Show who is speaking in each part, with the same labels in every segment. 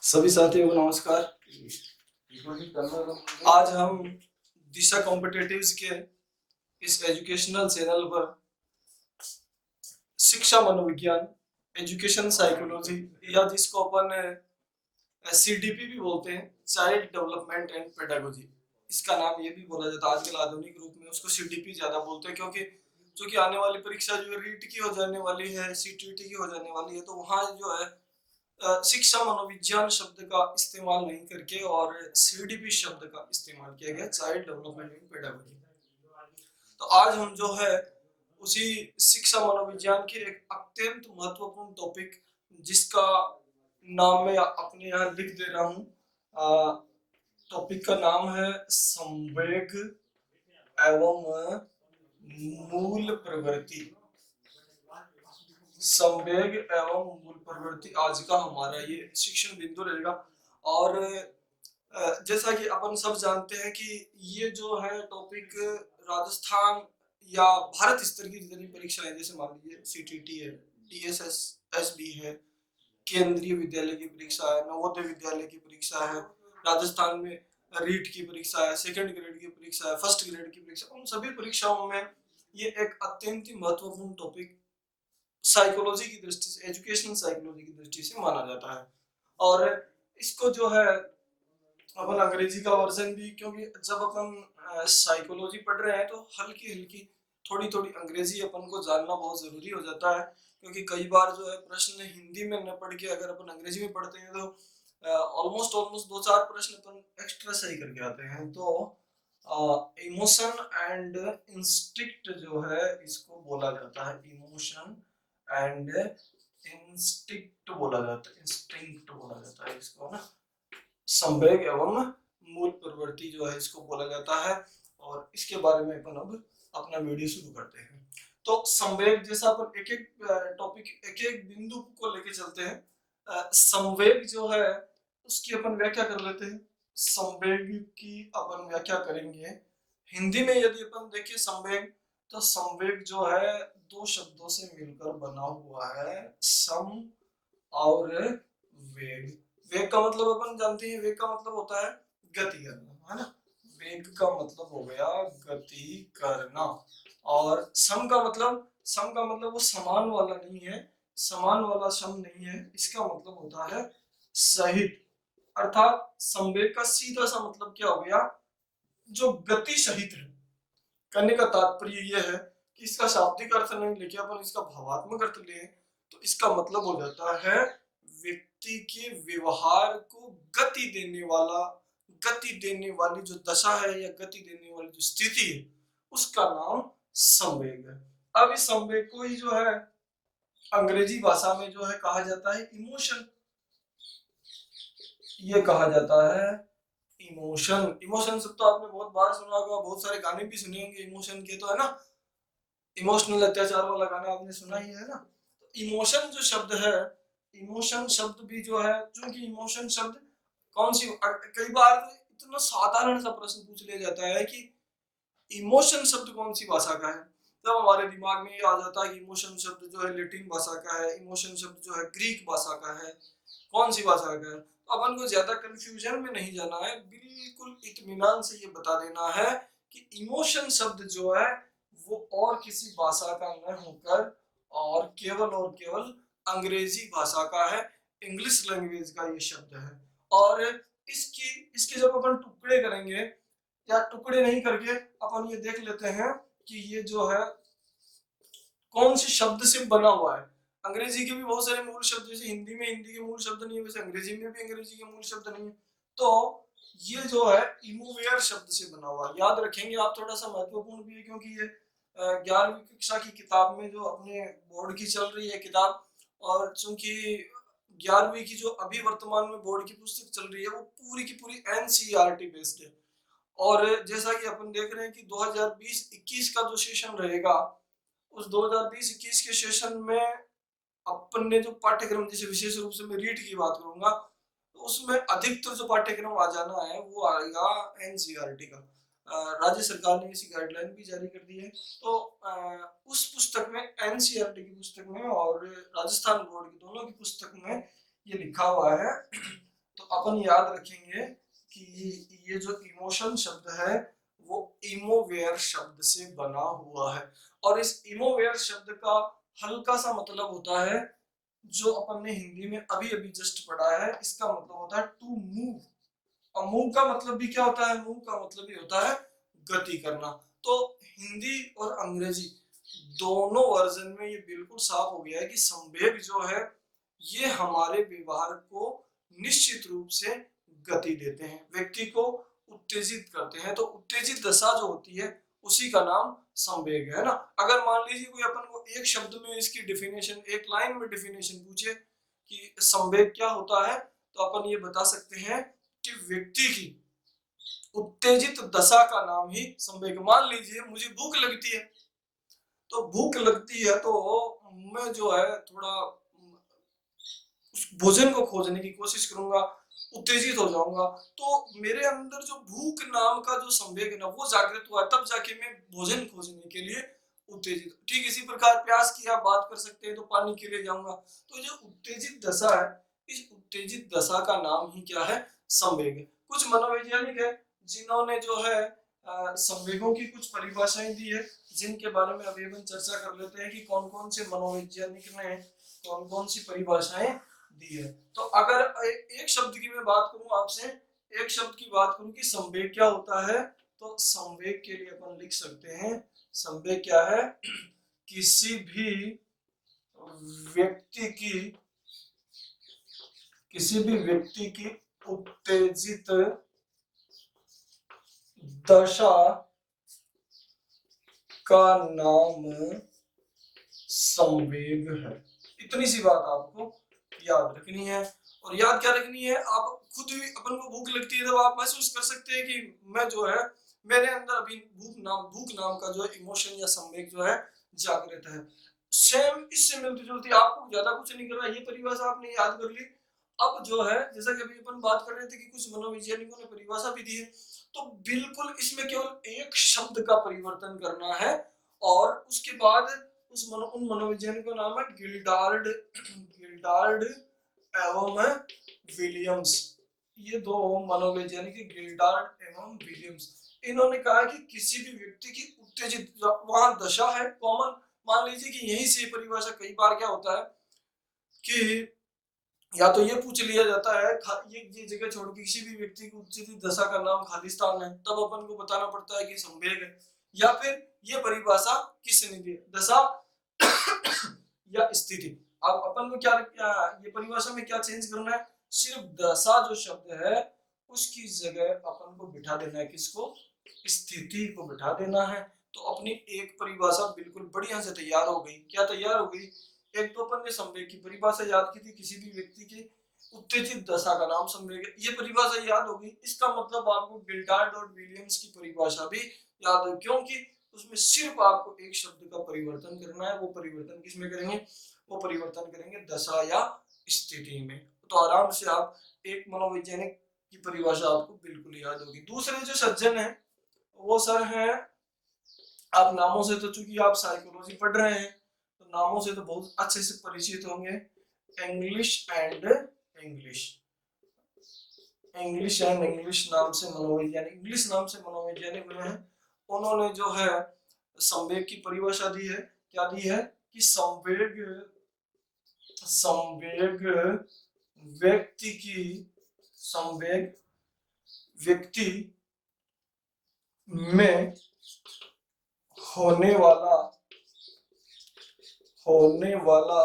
Speaker 1: सभी साथियों को नमस्कार। आज हम दिशा कॉम्पिटिटिव्स के इस एजुकेशनल चैनल पर शिक्षा मनोविज्ञान, एजुकेशन साइकोलॉजी या जिसको अपन सीडीपी भी बोलते हैं, चाइल्ड डेवलपमेंट एंड पेडागोजी, इसका नाम ये भी बोला जाता है। आजकल आधुनिक रूप में उसको सीडीपी ज्यादा बोलते हैं क्योंकि आने वाली परीक्षा जो रीट की हो जाने वाली है, सीटीटी की हो जाने वाली है, तो वहाँ जो है शिक्षा मनोविज्ञान शब्द का इस्तेमाल नहीं करके और सीडीपी शब्द का इस्तेमाल किया गया, चाइल्ड डेवलपमेंट एंड पेडागोजी। तो आज हम जो है उसी शिक्षा मनोविज्ञान के एक अत्यंत महत्वपूर्ण टॉपिक, जिसका नाम मैं अपने यहाँ लिख दे रहा हूँ। टॉपिक का नाम है संवेग एवं मूल प्रवृत्ति। संवेग एवं मूल प्रवृत्ति आज का हमारा ये शिक्षण बिंदु रहेगा। और जैसा कि अपन सब जानते हैं कि ये जो है टॉपिक राजस्थान या भारत स्तर की जितनी परीक्षा है, जैसे मान लीजिए सीटीटी है, टीएसएसबी है, केंद्रीय विद्यालय की परीक्षा है, नवोदय विद्यालय की परीक्षा है, राजस्थान में रीट की परीक्षा है, सेकंड ग्रेड की परीक्षा है, फर्स्ट ग्रेड की परीक्षा, उन सभी परीक्षाओं में ये एक अत्यंत ही महत्वपूर्ण टॉपिक साइकोलॉजी की दृष्टि से, एजुकेशनल साइकोलॉजी की दृष्टि से माना जाता है। और इसको जो है अपन अंग्रेजी का वर्जन भी, क्योंकि जब अपन साइकोलॉजी पढ़ रहे हैं तो हल्की हल्की थोड़ी थोड़ी अंग्रेजी अपन को जानना बहुत जरूरी हो जाता है, क्योंकि कई बार जो है प्रश्न हिंदी में न पढ़ के अगर अपन अंग्रेजी में पढ़ते हैं तो ऑलमोस्ट ऑलमोस्ट दो चार प्रश्न अपन एक्स्ट्रा सही करके आते हैं। तो इमोशन एंड इंस्टिक्ट जो है इसको बोला जाता है, इमोशन एंड इंस्टिक्ट बोला जाता है, इंस्टिंक्ट बोला जाता है इसको ना, संवेग एवं मूल प्रवृत्ति जो है इसको बोला जाता है। और इसके बारे में अपन अब अपना वीडियो शुरू करते हैं। तो संवेग, जैसा अपन एक एक टॉपिक, एक एक बिंदु को लेके चलते हैं। संवेग जो है उसकी अपन व्याख्या कर लेते हैं। संवेग की अपन व्याख्या करेंगे हिंदी में। यदि अपन देखें संवेग, तो संवेग जो है दो शब्दों से मिलकर बना हुआ है, सम और वेग। वेग का मतलब अपन जानते हैं, वेग का मतलब होता है गति करना, है ना। वेग का मतलब हो गया गति करना। और सम का मतलब वो समान वाला नहीं है, समान वाला सम नहीं है, इसका मतलब होता है सहित। अर्थात संवेग का सीधा सा मतलब क्या हो गया, जो गति सहित है। करने का तात्पर्य यह है कि इसका शाब्दिक अर्थ नहीं लेके अपन इसका भावात्मक अर्थ लें, तो इसका मतलब हो जाता है व्यक्ति के व्यवहार को गति देने वाली जो दशा है या गति देने वाली जो स्थिति है, उसका नाम संवेग है। अब इस संवेग को ही जो है अंग्रेजी भाषा में जो है कहा जाता है इमोशन। ये कहा जाता है इमोशन। इमोशन सब तो आपने बहुत बार सुना होगा, बहुत सारे गाने भी सुने होंगे इमोशन के, तो है ना। इमोशनल अत्याचार वाला गाना आपने सुना ही है ना। तो इमोशन जो शब्द है, इमोशन शब्द भी जो है, क्योंकि इमोशन शब्द कौन सी, कई बार इतना साधारण सा प्रश्न पूछ लिया जाता है कि इमोशन शब्द कौन सी भाषा का है, तब हमारे दिमाग में ये आ जाता है कि इमोशन शब्द जो है लैटिन भाषा का है, इमोशन शब्द जो है ग्रीक भाषा का है, कौन सी भाषा का है। तो अपन को ज्यादा कंफ्यूजन में नहीं जाना है, बिल्कुल इत्मीनान से ये बता देना है कि इमोशन शब्द जो है वो और किसी भाषा का न होकर और केवल अंग्रेजी भाषा का है, इंग्लिश लैंग्वेज का ये शब्द है। और इसके जब अपन टुकड़े करेंगे, या टुकड़े नहीं करके अपन ये देख लेते हैं कि ये जो है कौन से शब्द से बना हुआ है। अंग्रेजी के भी बहुत सारे मूल शब्द, जैसे हिंदी में हिंदी के मूल शब्द नहीं है, वैसे अंग्रेजी में भी अंग्रेजी के मूल शब्द नहीं है। तो ये जो है इमोवेयर शब्द से बना हुआ, याद रखेंगे आप, थोड़ा सा महत्वपूर्ण भी है, क्योंकि ये 11वीं कक्षा की किताब में जो अपने बोर्ड की चल रही है किताब, और चूंकि 11वीं की जो अभी वर्तमान में बोर्ड की पुस्तक चल रही है वो पूरी की पूरी एनसीईआरटी बेस्ड है। और जैसा कि अपन देख रहे हैं कि 2020-21 का जो सेशन रहेगा, उस 2020-21 के सेशन में अपन ने जो पाठ्यक्रम, जैसे विशेष रूप से मैं रीट की बात करूंगा, तो उसमें अधिकतर जो पाठ्यक्रम आ जाना है वो आएगा एनसीईआरटी का। राज्य सरकार ने इसी गाइडलाइन भी जारी कर दी है। तो उस पुस्तक में, एनसीईआरटी की पुस्तक में और राजस्थान बोर्ड की दोनों की पुस्तक में ये लिखा हुआ है। तो अपन याद रखेंगे कि ये जो इमोशन शब्द है वो इमोवेयर शब्द से बना हुआ है, और इस इमोवेयर शब्द का हल्का सा मतलब होता है जो अपन ने हिंदी में अभी अभी जस्ट पढ़ा है, इसका मतलब होता है टू मूव। और मूव का मतलब भी क्या होता है? मूव का मतलब भी होता है गति करना। तो हिंदी और अंग्रेजी दोनों वर्जन में ये बिल्कुल साफ हो गया है कि संवेग जो है ये हमारे व्यवहार को निश्चित रूप से गति देते हैं, व्यक्ति को उत्तेजित करते हैं। तो उत्तेजित दशा जो होती है उसी का नाम संवेग है ना। अगर मान लीजिए कोई अपन को एक शब्द में इसकी डेफिनेशन, एक लाइन में डेफिनेशन पूछे कि संवेग क्या होता है, तो अपन ये बता सकते हैं कि व्यक्ति की उत्तेजित दशा का नाम ही संवेग। मान लीजिए मुझे भूख लगती है, तो भूख लगती है तो मैं जो है थोड़ा उस भोजन को खोजने की कोशिश करूंगा, उत्तेजित हो जाऊंगा, तो मेरे अंदर जो भूख नाम का जो संवेग है ना वो जागृत हुआ, तब जाके मैं भोजन खोजने के लिए उत्तेजित। ठीक इसी प्रकार प्यास की आप बात कर सकते हैं, तो पानी के लिए जाऊंगा। तो जो उत्तेजित दशा है, इस उत्तेजित दशा का नाम ही क्या है? संवेग। कुछ मनोवैज्ञानिक है जिन्होंने जो है संवेगों की कुछ परिभाषाएं दी है, जिनके बारे में अभी अपन चर्चा कर लेते हैं कि कौन कौन से मनोवैज्ञानिक ने कौन कौन सी परिभाषाएं दी है। तो अगर एक शब्द की मैं बात करूं आपसे, एक शब्द की बात करूं कि संवेग क्या होता है, तो संवेग के लिए अपन लिख सकते हैं, संवेग क्या है? किसी भी व्यक्ति की उत्तेजित दशा का नाम संवेग है। इतनी सी बात आपको याद रखनी है। और याद क्या रखनी है? आप खुद भी, अपन को भूख लगती है, तब आप महसूस कर सकते हैं कि मैं जो है मेरे अंदर अभी भूख नाम का जो इमोशन या संवेग जो है जागृत है। सेम इससे मिलती जुलती, आपको ज्यादा कुछ नहीं करना, ये परिभाषा आपने याद कर ली। अब जो है जैसा कि अभी अपन बात कर रहे थे कि कुछ मनोवैज्ञानिकों ने परिभाषा भी दी है, तो बिल्कुल इसमें केवल एक शब्द का परिवर्तन करना है, और उसके बाद उन मनोवैज्ञानिकों का नाम है गिल्डार्ड एवं विलियम्स। ये दो मनोवैज्ञानिक, गिल्डार्ड एवं विलियम्स, इन्होंने कहा कि किसी भी व्यक्ति की उत्तेजित, वहां दशा है कॉमन, मान लीजिए कि यहीं से परिभाषा, कई बार क्या होता है कि या तो ये पूछ लिया जाता है ये जगह छोड़ के किसी भी व्यक्ति की उत्तेजित दशा का नाम खालिस्तान है, तब अपन को बताना पड़ता है कि संवेग है। या फिर ये परिभाषा किसने दी? दशा या स्थिति। अब अपन को क्या ये परिभाषा में क्या चेंज करना है? सिर्फ दशा जो शब्द है उसकी जगह अपन को बिठा देना है, किसको? स्थिति को बिठा देना है। तो अपनी एक परिभाषा बिल्कुल बढ़िया से तैयार हो गई। क्या तैयार हो गई? एक तो अपन ने संवेग की परिभाषा याद की थी, किसी भी व्यक्ति की उत्तेजित दशा का नाम संवेग है, ये परिभाषा याद होगी। इसका मतलब आपको गिल्डार्ड और विलियम्स की परिभाषा भी याद हो, क्योंकि उसमें सिर्फ आपको एक शब्द का परिवर्तन करना है। वो परिवर्तन किसमें करेंगे? वो परिवर्तन करेंगे दशा या स्थिति में। तो आराम से आप एक मनोवैज्ञानिक की परिभाषा आपको बिल्कुल याद होगी। दूसरे जो सज्जन है वो सर हैं, आप नामों से तो, चूंकि आप साइकोलॉजी पढ़ रहे हैं तो नामों से तो बहुत अच्छे से परिचित होंगे। इंग्लिश एंड इंग्लिश, इंग्लिश नाम से मनोवैज्ञानिक, इंग्लिश नाम से मनोवैज्ञानिक हुए हैं। उन्होंने जो है संवेग की परिभाषा दी है। क्या दी है? कि संवेग व्यक्ति की, संवेग व्यक्ति में होने वाला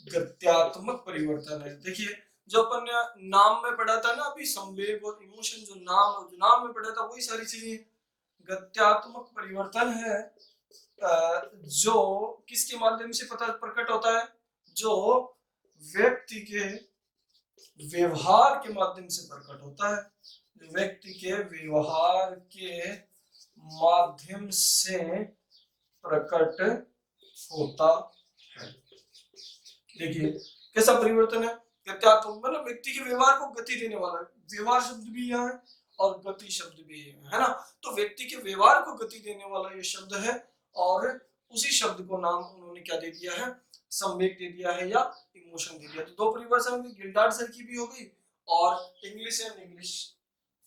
Speaker 1: गत्यात्मक परिवर्तन है। देखिए जो अपन ने नाम में पढ़ा था ना अभी, संवेग और इमोशन, जो नाम में पढ़ा था वही सारी चीजें। गत्यात्मक परिवर्तन है जो किसके माध्यम से पता प्रकट होता है? जो व्यक्ति के व्यवहार के माध्यम से प्रकट होता है, व्यक्ति के व्यवहार के माध्यम से प्रकट होता है। देखिए कैसा परिवर्तन है? गत्यात्मक मतलब व्यक्ति के व्यवहार को गति देने वाला, व्यवहार शब्द भी यहाँ है और गति शब्द भी है ना। तो व्यक्ति के व्यवहार को गति देने वाला ये शब्द है, और उसी शब्द को नाम उन्होंने क्या दे दिया है? संवेग दे दिया है या इमोशन दे दिया। तो दो परिभाषा होगी, गिल्डार्ड सर की भी हो गई और इंग्लिश एंड इंग्लिश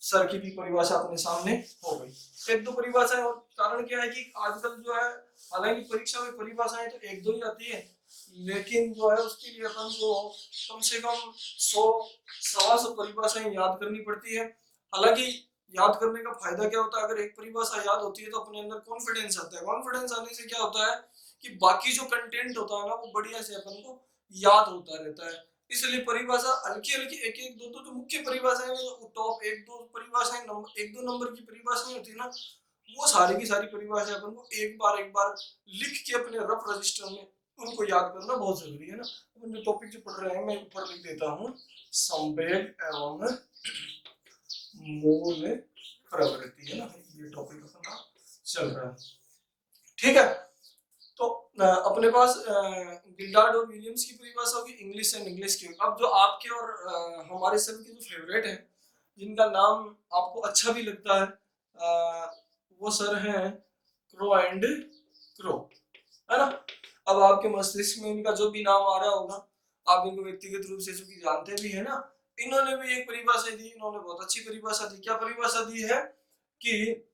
Speaker 1: सर की भी परिभाषा अपने सामने हो गई। एक दो परिभाषाएं, और कारण क्या है कि आजकल जो है हालांकि परीक्षा में परिभाषाएं तो एक दो ही आती है, लेकिन जो है उसके लिए अपन को कम से कम 100 100 परिभाषाएं याद करनी पड़ती है। हालांकि याद करने का फायदा क्या होता है, अगर एक परिभाषा याद होती है तो अपने अंदर कॉन्फिडेंस आता है। कॉन्फिडेंस आने से क्या होता है कि बाकी जो कंटेंट होता है ना वो बढ़िया से अपन को याद होता रहता है। इसलिए परिभाषा हल्की हल्की एक एक दो दो जो मुख्य परिभाषाएं हैं, टॉप एक दो परिभाषाएं, एक दो नंबर की परिभाषाएं होती है ना, वो सारी की सारी परिभाषाएं अपन को एक बार लिख के अपने रफ रजिस्टर में उनको याद करना बहुत जरूरी है ना। अपन जो टॉपिक जो पढ़ रहे हैं मैं ऊपर लिख देता हूँ, संवेग एवं मूल प्रवृत्ति, है ना, ये टॉपिक अपना चल रहा है। ठीक है, तो अपने पास गिल्डार्ड और विलियम्स की परिभाषा होगी इंग्लिश एंड इंग्लिश की। अब जो आपके और हमारे सभी के जो फेवरेट हैं, जिनका नाम आपको अच्छा भी लगता है, वो सर हैं क्रो एंड क्रो, है ना। अब आपके मस्तिष्क में इनका जो भी नाम आ रहा होगा, आप इनको व्यक्तिगत रूप से चूंकि जानते भी है ना, इन्होंने भी एक परिभाषा दी, इन्होंने बहुत अच्छी परिभाषा दी। क्या परिभाषा दी है कि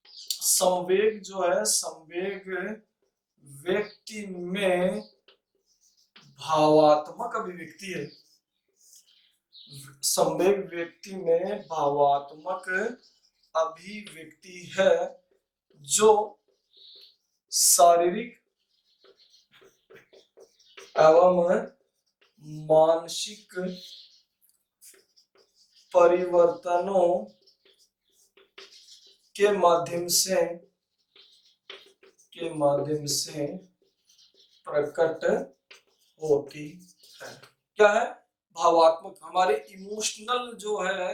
Speaker 1: संवेग जो है, संवेग व्यक्ति में भावात्मक अभिव्यक्ति है। संवेग व्यक्ति में भावात्मक अभिव्यक्ति है जो शारीरिक एवं मानसिक परिवर्तनों के माध्यम से प्रकट होती है। क्या है? भावात्मक, हमारे इमोशनल जो है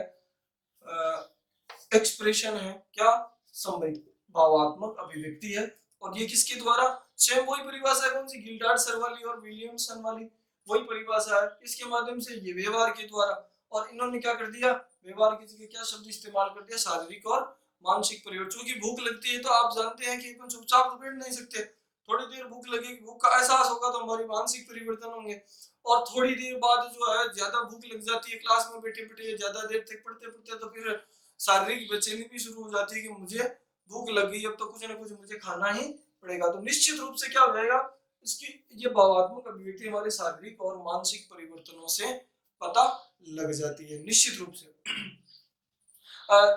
Speaker 1: एक्सप्रेशन है। क्या? संवेग भावात्मक अभिव्यक्ति है। और ये किसके द्वारा? सेम वही परिभाषा है, कौन सी? गिल्डार्ड सर वाली और विलियमसन वाली वही परिभाषा है। इसके माध्यम से ये व्यवहार के द्वारा, और इन्होंने क्या कर दिया, व्यवहार की जगह क्या शब्द इस्तेमाल कर दिया? शारीरिक और मानसिक परिवर्तन। क्योंकि भूख लगती है तो आप जानते हैं कि अपन चुपचाप तो बैठ नहीं सकते, थोड़ी देर भूख लगेगी, भूख का एहसास होगा तो हमारी मानसिक परिवर्तन होंगे। और थोड़ी देर बाद जो है ज्यादा भूख लग जाती है, क्लास में बैठे बैठे ज्यादा देर तक पढ़ते पढ़ते, तो फिर शारीरिक बेचैनी भी शुरू हो जाती है कि मुझे भूख लग गई, अब तो कुछ ना कुछ मुझे खाना ही पड़ेगा। तो निश्चित रूप से क्या हो जाएगा, इसकी ये भावात्मक अभिव्यक्ति हमारे शारीरिक और मानसिक परिवर्तनों से पता लग जाती है निश्चित रूप से।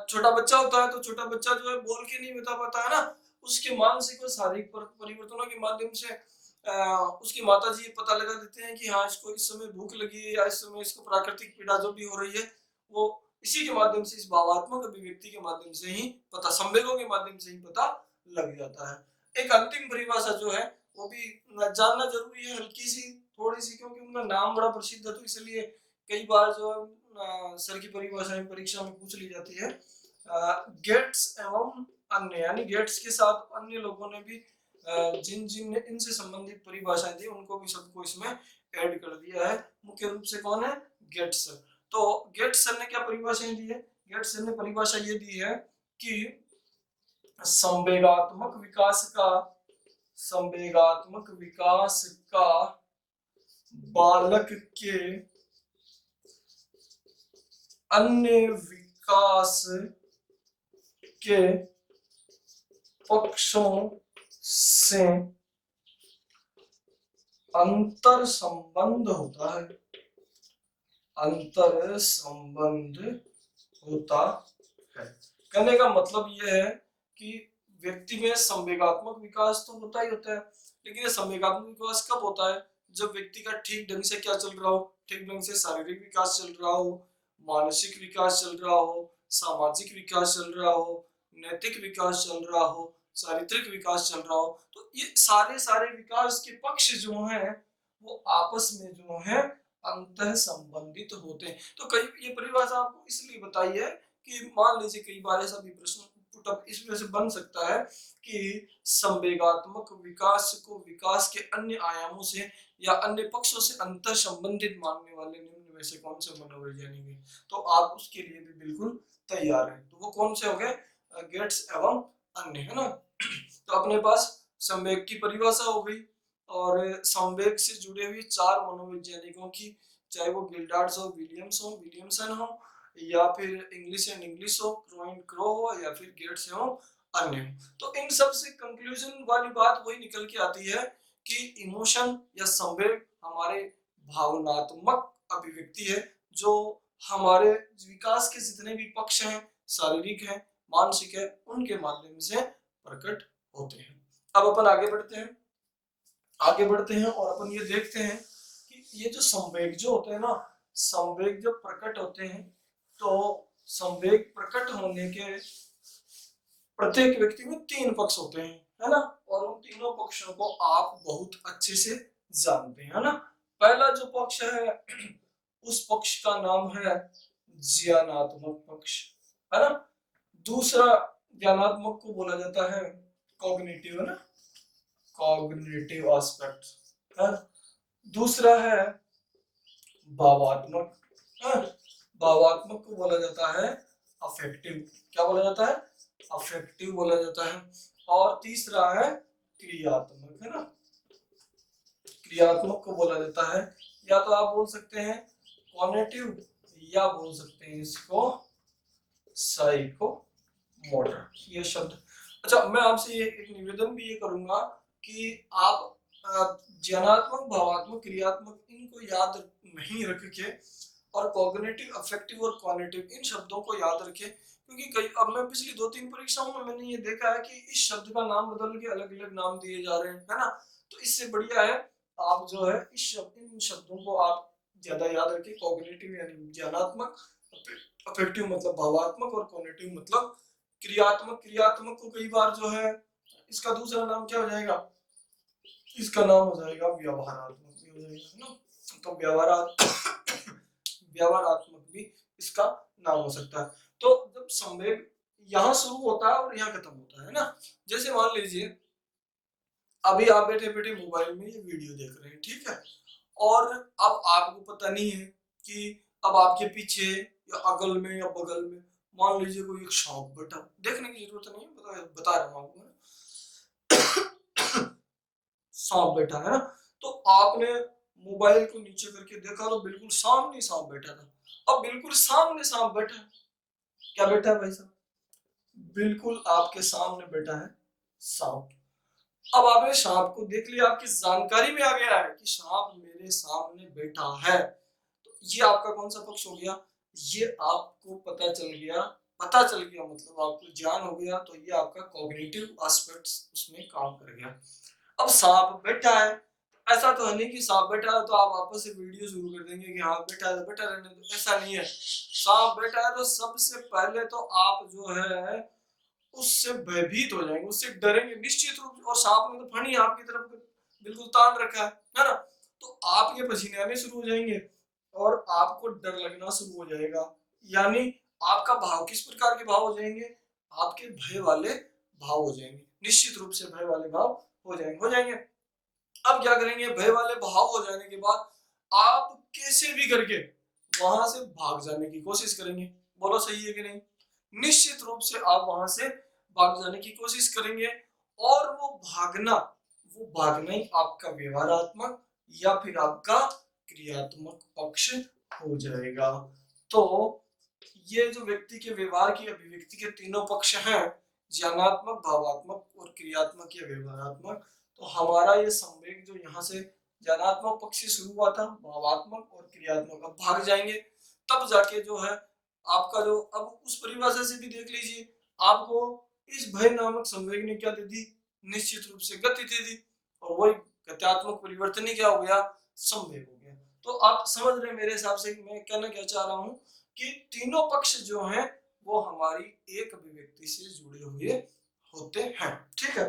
Speaker 1: छोटा बच्चा होता है तो छोटा बच्चा जो है बोल के नहीं बता पाता है ना, उसके मानसिक और शारीरिक परिवर्तनों के माध्यम से उसकी माता जी पता लगा देते हैं कि हाँ इसको इस समय भूख लगी है, या इस समय इसको प्राकृतिक पीड़ा जो भी हो रही है वो इसी के माध्यम से, इस भावात्मक अभिव्यक्ति के माध्यम से ही पता, संवेगों के माध्यम से ही पता लग जाता है। एक अंतिम परिभाषा जो है वो भी जानना जरूरी है, हल्की सी थोड़ी सी, क्योंकि उनका नाम बड़ा प्रसिद्ध है तो इसलिए कई बार जो सर की परिभाषाएं परीक्षा में पूछ ली जाती है। गेट्स एवं अन्य, यानी गेट्स के साथ अन्य लोगों ने भी जिन जिन ने इनसे संबंधित परिभाषाएं दी उनको भी सबको इसमें ऐड कर दिया है। मुख्य रूप से कौन है? गेट्स। तो गेट्स सर ने क्या परिभाषाएं दी है? गेट्स सर ने परिभाषा ये दी है कि संवेगात्मक विकास का बालक के अन्य विकास के पक्षों से अंतर संबंध होता है, अंतर संबंध होता है। कहने का मतलब यह है कि व्यक्ति में संवेगात्मक विकास तो होता ही होता है, लेकिन ये संवेगात्मक विकास कब होता है? जब व्यक्ति का ठीक ढंग से क्या चल रहा हो, ठीक ढंग से शारीरिक विकास चल रहा हो, मानसिक विकास चल रहा हो, सामाजिक विकास चल रहा हो, नैतिक विकास चल रहा हो, चारित्रिक विकास चल रहा हो। तो ये सारे विकास के पक्ष जो हैं वो आपस में जो है अंतः संबंधित होते हैं। तो कई ये परिभाषा आपको इसलिए बताई है कि मान लीजिए कई बार ऐसा भी प्रश्न पुटअप इस वजह से बन सकता है कि संवेगात्मक विकास को विकास के अन्य आयामों से या अन्य पक्षों से अंतर संबंधित मानने वाले निम्न में से कौन से मनोवैज्ञानिक हैं? तो आप उसके लिए भी बिल्कुल तैयार हैं। तो वो कौन से हो गए? गेट्स एवं अन्य, है ना। तो अपने पास संवेग की परिभाषा हो गई और संवेग से जुड़े हुए 4 मनोवैज्ञानिकों की चाहे वो गिल्डार्ड्स हो, विलियमसन हो, या फिर इंग्लिश एंड इंग्लिश हो, क्रो एंड क्रो हो, या फिर गेट्स हो, अन्य हो। तो इन सब से कंक्लूजन वाली बात वही निकल के आती है कि इमोशन या संवेग हमारे भावनात्मक अभिव्यक्ति है, जो हमारे विकास के जितने भी पक्ष हैं, शारीरिक है, मानसिक है, उनके माध्यम से प्रकट होते हैं। अब अपन आगे बढ़ते हैं और अपन ये देखते हैं कि ये जो संवेग जो होते हैं ना, संवेग जब प्रकट होते हैं तो संवेग प्रकट होने के प्रत्येक व्यक्ति में 3 पक्ष होते हैं, है ना। और उन तीनों पक्षों को आप बहुत अच्छे से जानते हैं, है ना। पहला जो पक्ष है उस पक्ष का नाम है ज्ञानात्मक पक्ष, है ना। दूसरा ज्ञानात्मक को बोला जाता है कॉग्निटिव, है ना, कॉग्निटिव एस्पेक्ट, है। दूसरा है भावात्मक, है। भावात्मक को बोला जाता है अफेक्टिव, क्या बोला जाता है, अफेक्टिव बोला जाता है। और तीसरा है क्रियात्मक, है ना। क्रियात्मक को बोला जाता है, या तो आप बोल सकते हैं कॉग्निटिव, या बोल सकते हैं इसको साइको मोटर, ये शब्द। अच्छा, मैं आपसे ये एक निवेदन भी ये करूंगा कि आप ज्ञानात्मक, भावात्मक, क्रियात्मक इनको याद नहीं रख के और कॉग्निटिव, अफेक्टिव और कॉग्निटिव इन शब्दों को याद रखें, क्योंकि कई अब मैं पिछली 2-3 परीक्षाओं में मैंने ये देखा है कि इस शब्द का नाम बदल के अलग अलग नाम दिए जा रहे हैं, है ना। तो इससे बढ़िया है आप जो है इन शब्दों को आप ज्यादा याद रखें। कॉग्निटिव यानी ज्ञानात्मक, अफेक्टिव मतलब भावात्मक, और कॉग्निटिव मतलब क्रियात्मक। क्रियात्मक को कई बार जो है इसका दूसरा नाम क्या हो जाएगा, इसका नाम हो जाएगा व्यवहारात्मक भी हो जाएगा, है ना। तो व्यवहारात्मक भी इसका नाम हो सकता है। तो जब संवेग यहाँ शुरू होता है और यहाँ खत्म होता है ना, जैसे मान लीजिए अभी आप बैठे बैठे मोबाइल में ये वीडियो देख रहे हैं, ठीक है, और अब आपको पता नहीं है कि अब आपके पीछे या अगल में या बगल में मान लीजिए कोई एक सांप बैठा, देखने की जरूरत नहीं है, बता रहा हूँ आपको, सांप बैठा है ना। तो आपने मोबाइल को नीचे करके देखा तो बिल्कुल सामने सांप बैठा था। अब बिल्कुल सामने सांप बैठा है, क्या बैठा है भाई साहब, बिल्कुल आपके सामने बैठा है सांप। अब आपने सांप को देख लिया, आपकी जानकारी में आ गया है कि सांप मेरे सामने बैठा है, तो ये आपका कौन सा पक्ष हो गया, ये आपको पता चल गया मतलब आपको ज्ञान हो गया, तो ये आपका कॉग्निटिव एस्पेक्ट्स उसमें काम कर गया। अब सांप बैठा है, ऐसा तो है नहीं कि सांप बैठा है तो आप वापस से वीडियो शुरू कर देंगे कि हाँ बैठा है तो बैठा रहने दो, ऐसा नहीं है। सांप बैठा है तो सबसे पहले तो आप जो है उससे भयभीत हो जाएंगे, उससे डरेंगे निश्चित रूप से। और सांप ने तो फणी आपकी तरफ बिल्कुल तान रखा है ना। तो आपके पसीने आने शुरू हो जाएंगे और आपको डर लगना शुरू हो जाएगा, यानी आपका भाव किस प्रकार के भाव हो जाएंगे, आपके भय वाले भाव हो जाएंगे, निश्चित रूप से भय वाले भाव हो जाएंगे। अब क्या करेंगे, भय वाले भाव हो जाने के बाद आप कैसे भी करके वहां से भाग जाने की कोशिश करेंगे, बोलो सही है कि नहीं। निश्चित रूप से आप वहां से भाग जाने की कोशिश करेंगे, और वो भागना ही आपका व्यवहारात्मक या फिर आपका क्रियात्मक पक्ष हो जाएगा। तो ये जो व्यक्ति के व्यवहार की अभिव्यक्ति के तीनों पक्ष हैं, ज्ञानात्मक, भावात्मक और क्रियात्मक या व्यवहारात्मक, तो हमारा ये संवेग जो यहाँ से ज्ञानात्मक पक्ष से शुरू हुआ था, भावात्मक और क्रियात्मक अब भाग जाएंगे, तब जाके जो है आपका जो, अब उस परिभाषा से भी देख लीजिए, आपको इस भय नामक संवेग ने क्या दे दी, निश्चित रूप से गति दे दी, और वही गत्यात्मक परिवर्तन ही क्या हो गया, संवेग हो गया। तो आप समझ रहे हैं मेरे हिसाब से मैं कहना क्या चाह रहा हूँ कि तीनों पक्ष जो हैं वो हमारी एक अभिव्यक्ति से जुड़े हुए होते हैं, ठीक है।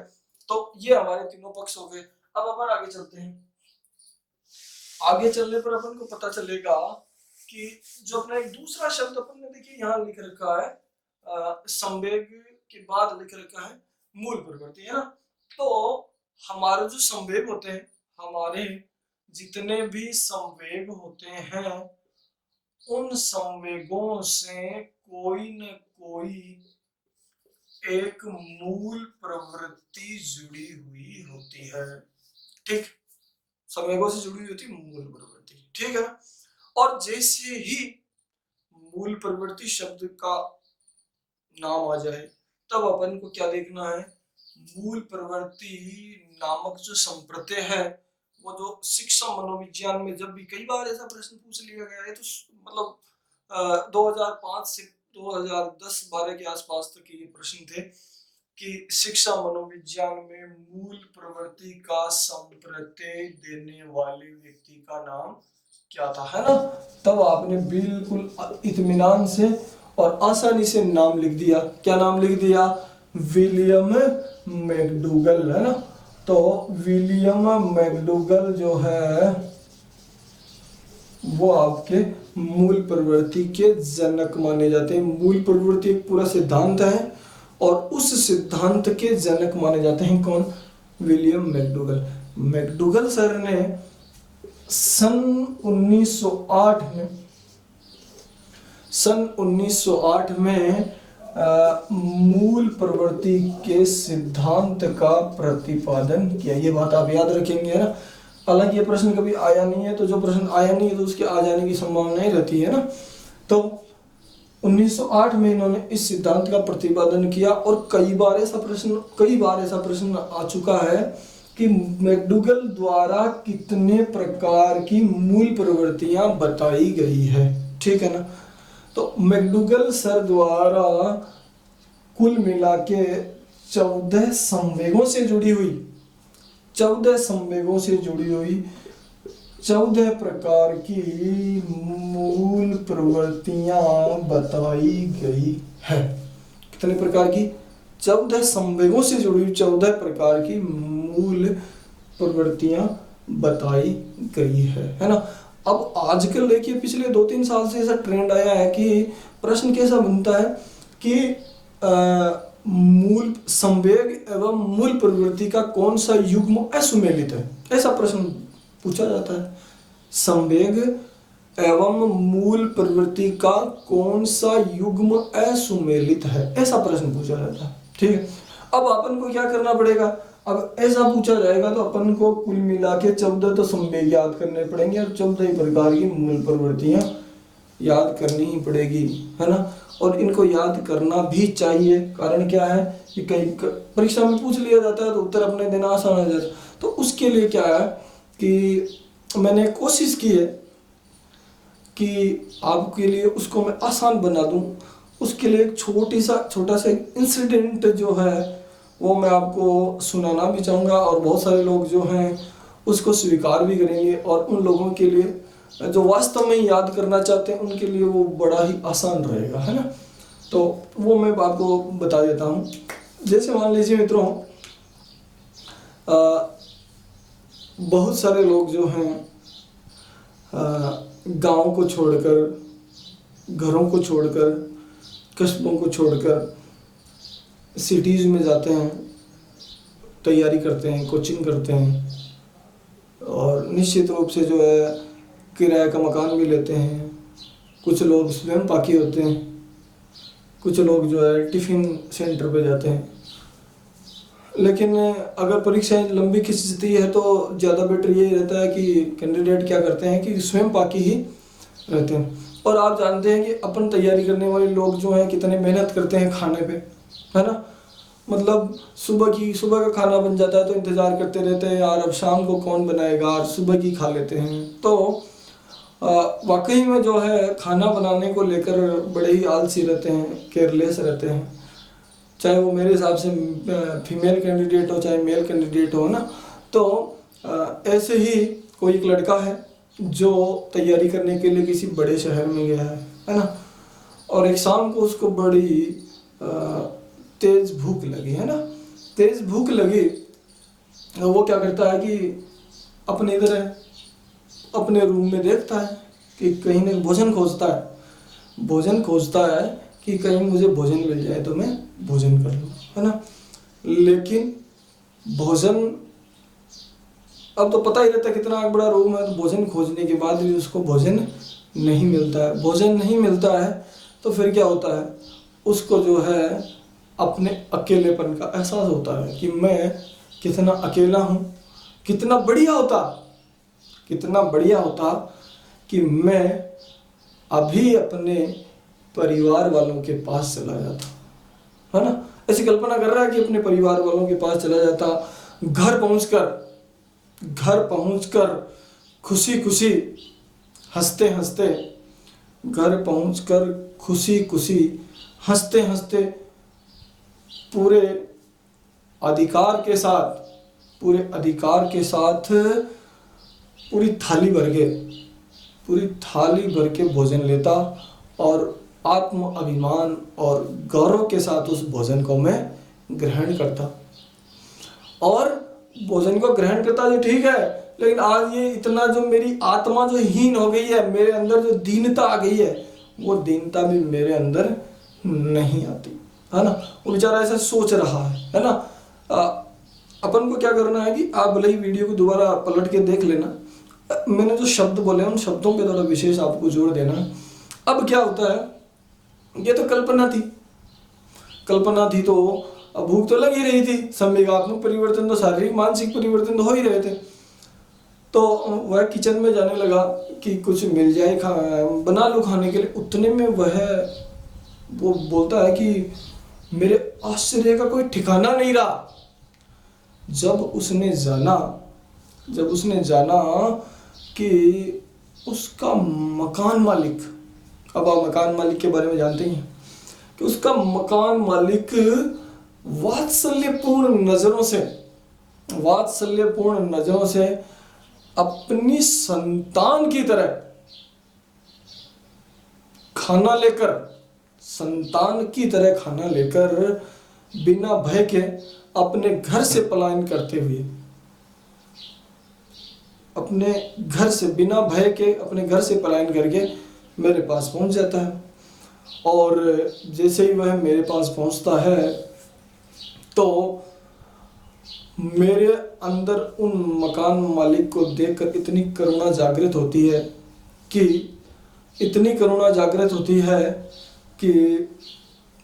Speaker 1: तो ये हमारे तीनों पक्ष हो गए। अब अपन आगे चलते हैं। आगे चलने पर अपन को पता चलेगा कि जो अपना एक दूसरा शब्द अपन ने देखिए यहाँ लिख रखा है, संवेग के बाद लिख रखा है मूल प्रवृत्ति, है ना। तो हमारे जो संवेग होते हैं, हमारे जितने भी संवेग होते हैं, उन संवेगों से कोई न कोई एक मूल प्रवृत्ति जुड़ी हुई होती है, ठीक। संवेगों से जुड़ी हुई होती है मूल प्रवृत्ति, ठीक है। और जैसे ही मूल प्रवृत्ति शब्द का नाम आ जाए तब अपन को क्या देखना है, मूल प्रवृत्ति नामक जो संप्रत्यय है, वो जो शिक्षा मनोविज्ञान में जब भी कई बार ऐसा प्रश्न पूछ लिया गया है, तो मतलब 2005 से 2010-12 के आसपास तक ये प्रश्न थे कि शिक्षा मनोविज्ञान में मूल प्रवृत्ति का संप्रत्यय देने वाले व्यक्ति का नाम क्या था, है ना। तब आपने बिल्कुल इत्मीनान से और आसानी से नाम लिख दिया। क्या नाम लिख दिया? विलियम मैकडूगल, है ना। तो विलियम मैकडूगल जो है वो आपके मूल प्रवृत्ति के जनक माने जाते हैं। मूल प्रवृत्ति एक पूरा सिद्धांत है और उस सिद्धांत के जनक माने जाते हैं कौन? William McDougall. मैकडूगल सर ने सन 1908 में मूल प्रवृत्ति के सिद्धांत का प्रतिपादन किया। ये बात आप याद रखेंगे, है ना। हालांकि ये प्रश्न कभी आया नहीं है, तो जो प्रश्न आया नहीं है तो उसके आ जाने की संभावना ही रहती है ना। तो 1908 में इन्होंने इस सिद्धांत का प्रतिपादन किया और कई बार ऐसा प्रश्न आ चुका है कि मैकडूगल द्वारा कितने प्रकार की मूल प्रवृत्तियां बताई गई है, ठीक है ना। तो मैकडूगल सर द्वारा कुल मिला के 14 संवेगों से जुड़ी हुई 14 प्रकार की मूल प्रवृत्तियां बताई गई है। कितने प्रकार की? 14 संवेगों से जुड़ी हुई 14 प्रकार की मूल प्रवृत्तियां बताई गई है ना। अब आजकल देखिए पिछले 2-3 साल से ऐसा ट्रेंड आया है कि प्रश्न कैसा बनता है कि मूल संवेग एवं मूल प्रवृत्ति का कौन सा युग्म असुमेलित है, ऐसा प्रश्न पूछा जाता है। संवेग एवं मूल प्रवृत्ति का कौन सा युग्म असुमेलित है, ऐसा प्रश्न पूछा जाता है, ठीक है। अब अपन को क्या करना पड़ेगा? अब ऐसा पूछा जाएगा तो अपन को कुल मिला के 14 तो संवेग याद करने पड़ेंगे और 14 प्रकार की मूल प्रवृत्तियां याद करनी ही पड़ेगी, है ना। और इनको याद करना भी चाहिए। कारण क्या है कि कहीं परीक्षा में पूछ लिया जाता है तो उत्तर अपने दिन आसान हो जाता है। तो उसके लिए क्या है कि मैंने कोशिश की है कि आपके लिए उसको मैं आसान बना दूं। उसके लिए एक छोटा सा इंसिडेंट जो है वो मैं आपको सुनाना भी चाहूँगा और बहुत सारे लोग जो हैं उसको स्वीकार भी करेंगे और उन लोगों के लिए जो वास्तव में याद करना चाहते हैं उनके लिए वो बड़ा ही आसान रहेगा, है ना। तो वो मैं आपको बता देता हूँ। जैसे मान लीजिए मित्रों, बहुत सारे लोग जो हैं गांव को छोड़कर, घरों को छोड़कर, कस्बों को छोड़कर सिटीज़ में जाते हैं, तैयारी करते हैं, कोचिंग करते हैं और निश्चित रूप से जो है किराए का मकान भी लेते हैं। कुछ लोग स्वयं पाकी होते हैं, कुछ लोग जो है टिफ़िन सेंटर पे जाते हैं। लेकिन अगर परीक्षाएं लंबी खिंचती है तो ज़्यादा बेटर ये रहता है कि कैंडिडेट क्या करते हैं कि स्वयं पाकी ही रहते हैं। और आप जानते हैं कि अपन तैयारी करने वाले लोग जो हैं कितने मेहनत करते हैं खाने पे, है ना। मतलब सुबह का खाना बन जाता है तो इंतज़ार करते रहते हैं यार अब शाम को कौन बनाएगा, और सुबह की खा लेते हैं। तो वाकई में जो है खाना बनाने को लेकर बड़े ही आलसी रहते हैं, केयरलेस रहते हैं। चाहे वो मेरे हिसाब से फीमेल कैंडिडेट हो चाहे मेल कैंडिडेट हो ना। तो ऐसे ही कोई एक लड़का है जो तैयारी करने के लिए किसी बड़े शहर में गया है ना। और एक शाम को उसको बड़ी तेज भूख लगी, है ना। तेज भूख लगी तो वो क्या करता है कि अपने इधर है, अपने रूम में देखता है कि कहीं ना भोजन खोजता है कि कहीं मुझे भोजन मिल जाए तो मैं भोजन कर लूँ, है ना। लेकिन भोजन, अब तो पता ही रहता है कितना बड़ा रूम है, तो भोजन खोजने के बाद भी उसको भोजन नहीं मिलता है। तो फिर क्या होता है, उसको जो है अपने अकेलेपन का एहसास होता है कि मैं कितना अकेला हूँ। कितना बढ़िया होता कि मैं अभी अपने परिवार वालों के पास चला जाता, है ना। ऐसी कल्पना कर रहा है कि अपने परिवार वालों के पास चला जाता, घर पहुंचकर खुशी खुशी हंसते हंसते, घर पहुंचकर खुशी खुशी हंसते हंसते पूरे अधिकार के साथ पूरी थाली भर के भोजन लेता और आत्म अभिमान और गौरव के साथ उस भोजन को मैं ग्रहण करता। और भोजन को ग्रहण करता जो ठीक है, लेकिन आज ये इतना जो मेरी आत्मा जो हीन हो गई है, मेरे अंदर जो दीनता आ गई है, वो दीनता भी मेरे अंदर नहीं आती, है ना। वो बेचारा ऐसा सोच रहा है ना। अपन को क्या करना है कि आप भले ही वीडियो को दोबारा पलट के देख लेना, मैंने जो शब्द बोले उन शब्दों पे थोड़ा विशेष आपको जोर देना। अब क्या होता है, ये तो कल्पना थी तो भूख तो लग ही रही थी, संवेगात्मक परिवर्तन तो शारीरिक मानसिक परिवर्तन तो हो ही रहे थे। तो वह किचन में जाने लगा कि कुछ मिल जाए बना लो खाने के लिए। उतने में वो बोलता है कि मेरे आश्चर्य का कोई ठिकाना नहीं रहा जब उसने जाना कि उसका मकान मालिक, अब आप मकान मालिक के बारे में जानते ही हैं कि उसका मकान मालिक वात्सल्यपूर्ण नजरों से अपनी संतान की तरह खाना लेकर बिना भय के अपने घर से पलायन करते हुए अपने घर से पलायन करके मेरे पास पहुंच जाता है। और जैसे ही वह मेरे पास पहुंचता है तो मेरे अंदर उन मकान मालिक को देखकर इतनी करुणा जागृत होती है कि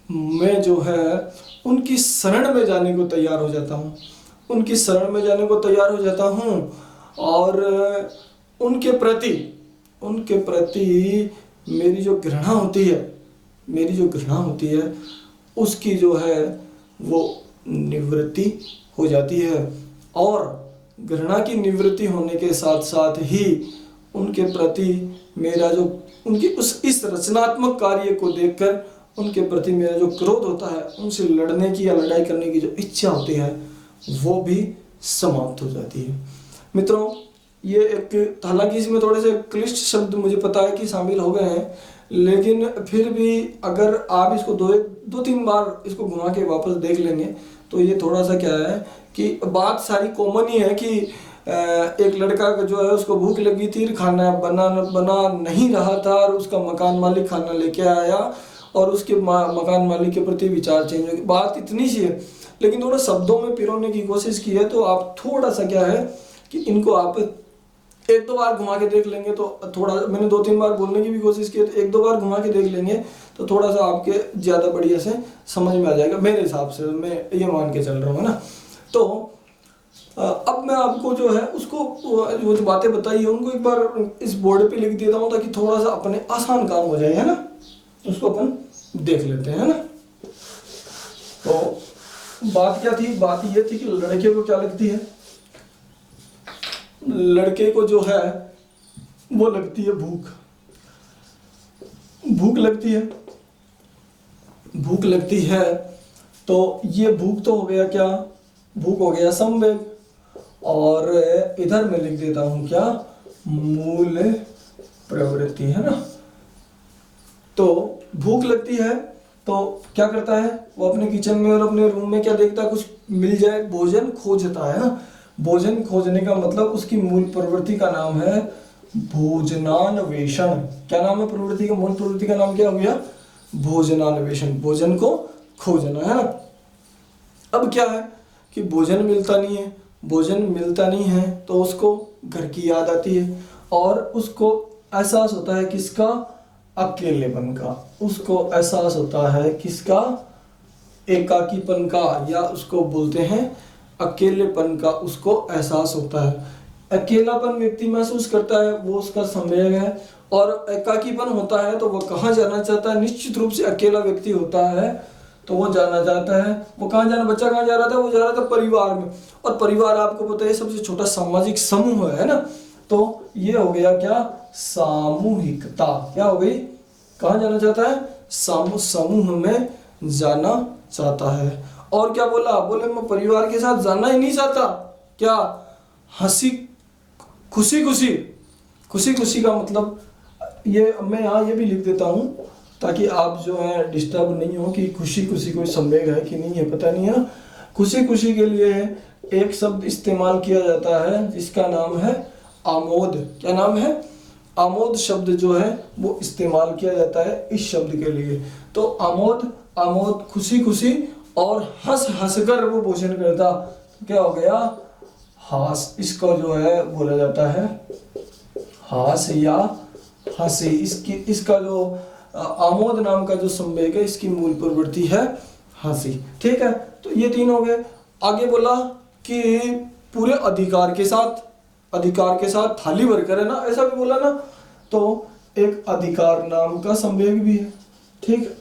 Speaker 1: मैं जो है उनकी शरण में जाने को तैयार हो जाता हूँ और उनके प्रति मेरी जो घृणा होती है उसकी जो है वो निवृत्ति हो जाती है। और घृणा की निवृत्ति होने के साथ साथ ही उनके प्रति मेरा जो इस रचनात्मक कार्य को देखकर उनके प्रति मेरा जो क्रोध होता है, उनसे लड़ने की या लड़ाई करने की जो इच्छा होती है, वो भी समाप्त हो जाती है। मित्रों, ये एक, हालांकि इसमें थोड़े से क्लिष्ट शब्द मुझे पता है कि शामिल हो गए हैं, लेकिन फिर भी अगर आप इसको दो तीन बार इसको घुमा के वापस देख लेंगे तो ये थोड़ा सा क्या है कि बात सारी कॉमन ही है कि एक लड़का जो है उसको भूख लगी थी, खाना बना नहीं रहा था और उसका मकान मालिक खाना लेके आया और उसके मकान मालिक के प्रति विचार चेंज हो गया। बात इतनी सी है, लेकिन थोड़ा शब्दों में पिरोने की कोशिश की है। तो आप थोड़ा सा क्या है कि इनको आप एक दो बार घुमा के देख लेंगे तो थोड़ा, मैंने दो तीन बार बोलने की भी कोशिश की है, तो एक दो बार घुमा के देख लेंगे तो थोड़ा सा आपके ज़्यादा बढ़िया से समझ में आ जाएगा, मेरे हिसाब से। मैं ये मान के चल रहा हूँ, है ना। तो अब मैं आपको जो है उसको वो जो बातें बताई है उनको एक बार इस बोर्ड पे लिख देता हूँ ताकि थोड़ा सा अपने आसान काम हो जाए, है ना। उसको अपन देख लेते हैं, है ना। तो बात क्या थी? बात ये थी कि लड़के को क्या लगती है, लड़के को जो है वो लगती है भूख लगती है। तो ये भूख तो हो गया क्या, भूख हो गया संवेग, और इधर मैं लिख देता हूं क्या, मूल प्रवृत्ति, है ना। तो भूख लगती है तो क्या करता है वो, अपने किचन में और अपने रूम में क्या देखता है, कुछ मिल जाए, भोजन खोजता है ना। भोजन खोजने का मतलब उसकी मूल प्रवृत्ति का नाम है भोजनान्वेषण। क्या नाम है प्रवृत्ति का? मूल प्रवृत्ति का नाम क्या हो गया? भोजनान्वेषण, भोजन को खोजना, है ना। अब क्या है कि भोजन मिलता नहीं है तो उसको घर की याद आती है और उसको एहसास होता है किसका? अकेलेपन का। उसको एहसास होता है किसका? एकाकीपन का, या उसको बोलते हैं अकेलेपन का। उसको एहसास होता है, अकेलापन व्यक्ति महसूस करता है, वो उसका संवेग है। और एकाकीपन होता है तो वो कहाँ जाना चाहता है? निश्चित रूप से अकेला व्यक्ति होता है तो वो जाना चाहता है, वो कहाँ जाना, बच्चा कहाँ जा रहा था? वो जा रहा था परिवार में। और परिवार आपको पता है सबसे छोटा सामाजिक समूह है ना। तो ये हो गया क्या? सामूहिकता। क्या हो गई? कहाँ जाना चाहता है? समूह में जाना चाहता है। और क्या बोला? बोले मैं परिवार के साथ जाना ही नहीं चाहता। क्या? हंसी खुशी खुशी। खुशी खुशी का मतलब ये मैं यहाँ ये भी लिख देता हूँ ताकि आप जो है डिस्टर्ब नहीं हो कि खुशी खुशी कोई संवेग है कि नहीं है, पता नहीं है ना। खुशी खुशी के लिए एक शब्द इस्तेमाल किया जाता है जिसका नाम है आमोद। क्या नाम है? आमोद शब्द जो है वो इस्तेमाल किया जाता है इस शब्द के लिए। तो आमोद, आमोद खुशी खुशी, और हंस हंस कर वो भोजन करता। तो क्या हो गया? हास। इसको जो है बोला जाता है हास या हंसी। इसका जो आमोद नाम का जो संवेग है इसकी मूल प्रवृत्ति है हंसी। ठीक है, तो ये तीन हो गए। आगे बोला कि पूरे अधिकार के साथ थाली भरकर, है ना, ऐसा भी बोला ना। तो एक अधिकार नाम का संवेग भी है। ठीक,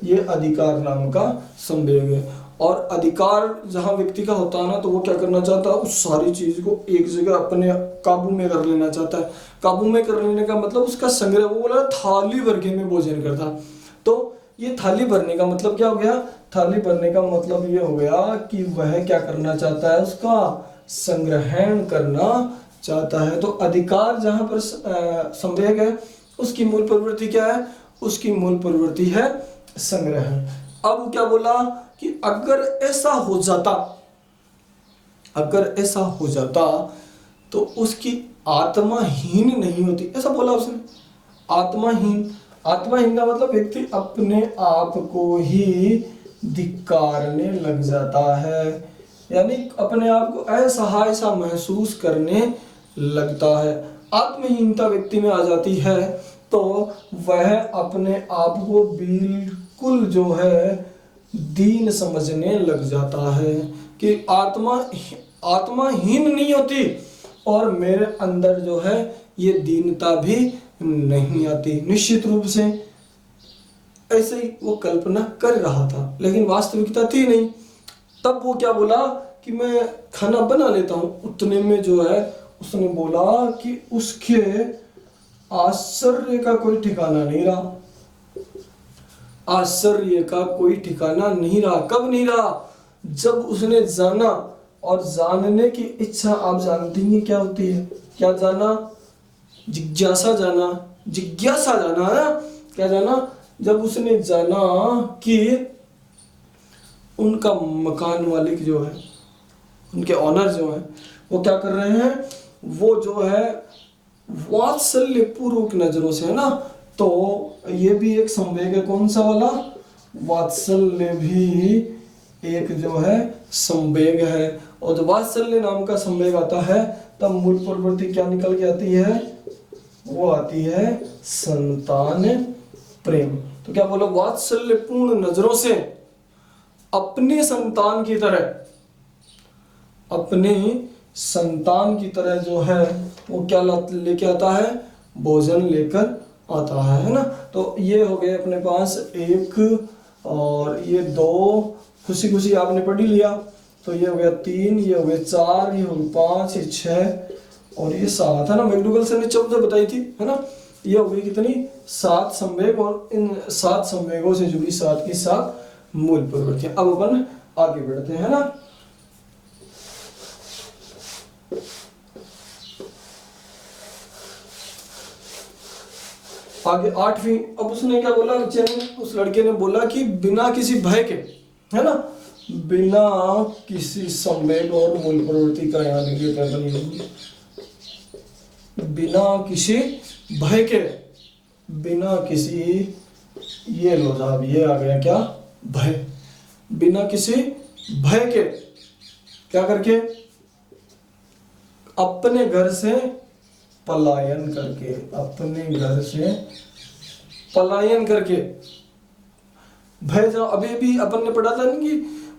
Speaker 1: ये अधिकार नाम का संवेग है। और अधिकार जहाँ व्यक्ति का होता है ना तो वो क्या करना चाहता है? उस सारी चीज को एक जगह अपने काबू में कर लेना चाहता है। काबू में कर लेने का मतलब उसका संग्रह, वो बोला थाली भर के में भोजन करता। तो ये थाली भरने का मतलब क्या हो गया? थाली भरने का मतलब ये हो गया कि वह क्या करना चाहता है? उसका संग्रहण करना चाहता है। तो अधिकार जहाँ पर संवेग है उसकी मूल प्रवृत्ति क्या है? उसकी मूल प्रवृत्ति है संग्रहण। अब क्या बोला कि अगर ऐसा हो जाता तो उसकी आत्माहीन नहीं होती, ऐसा बोला उसने। आत्माहीन का मतलब व्यक्ति अपने आप को ही धिक्कारने लग जाता है, यानी अपने आप को असहाय सा महसूस करने लगता है। आत्महीनता व्यक्ति में आ जाती है तो वह अपने आप को बिल्कुल जो है दीन समझने लग जाता है कि आत्माहीन नहीं होती और मेरे अंदर जो है ये दीनता भी नहीं आती। निश्चित रूप से ऐसे ही वो कल्पना कर रहा था लेकिन वास्तविकता थी नहीं। तब वो क्या बोला कि मैं खाना बना लेता हूँ। उतने में जो है उसने बोला कि उसके आश्चर्य का कोई ठिकाना नहीं रहा। आश्चर्य का कोई ठिकाना नहीं रहा। कब नहीं रहा? जब उसने जाना, और जानने की इच्छा आप जानती हैं क्या होती है? क्या जाना? जिज्ञासा जाना है ना। क्या जाना? जब उसने जाना कि उनका मकान मालिक जो है, उनके ऑनर जो है, वो क्या कर रहे हैं? वो जो है वात्सल्य पूर्वक नजरों से, है ना। तो ये भी एक संवेग है। कौन सा वाला? वात्सल्य भी एक जो है संवेग है। और जब वात्सल्य नाम का संवेग आता है तब मूल प्रवृत्ति क्या निकल के आती है? वो आती है संतान प्रेम। तो क्या बोलो? वात्सल्य पूर्ण नजरों से अपने संतान की तरह जो है वो क्या लेके आता है? भोजन लेकर आता है ना। तो ये हो गए अपने पास एक, और ये दो खुशी खुशी आपने पढ़ ही लिया। तो ये हो गया 3, ये हो गया 4, ये हो गया 5, ये 6 और ये 7, है ना। मैकडूगल सर ने 14 बताई थी, है ना। ये हो गई कितनी? 7 संवेग, और इन 7 संवेगों से जुड़ी 7 की 7 मूल प्रवृत्तियां। अब अपन आगे बढ़ते हैं ना। आगे 8वीं। अब उसने क्या बोला? बच्चे ने, उस लड़के ने बोला कि बिना किसी भय के, है ना, बिना किसी संवेग और मूल प्रवृत्ति का, यहाँ देखिए क्या बनी, बिना किसी भय के, बिना किसी, ये लो साहब, ये आ गया क्या? भय। बिना किसी भय के क्या करके? अपने घर से पलायन करके, अपने घर से पलायन करके। भय जो अभी भी अपन ने पढ़ा था नहीं कि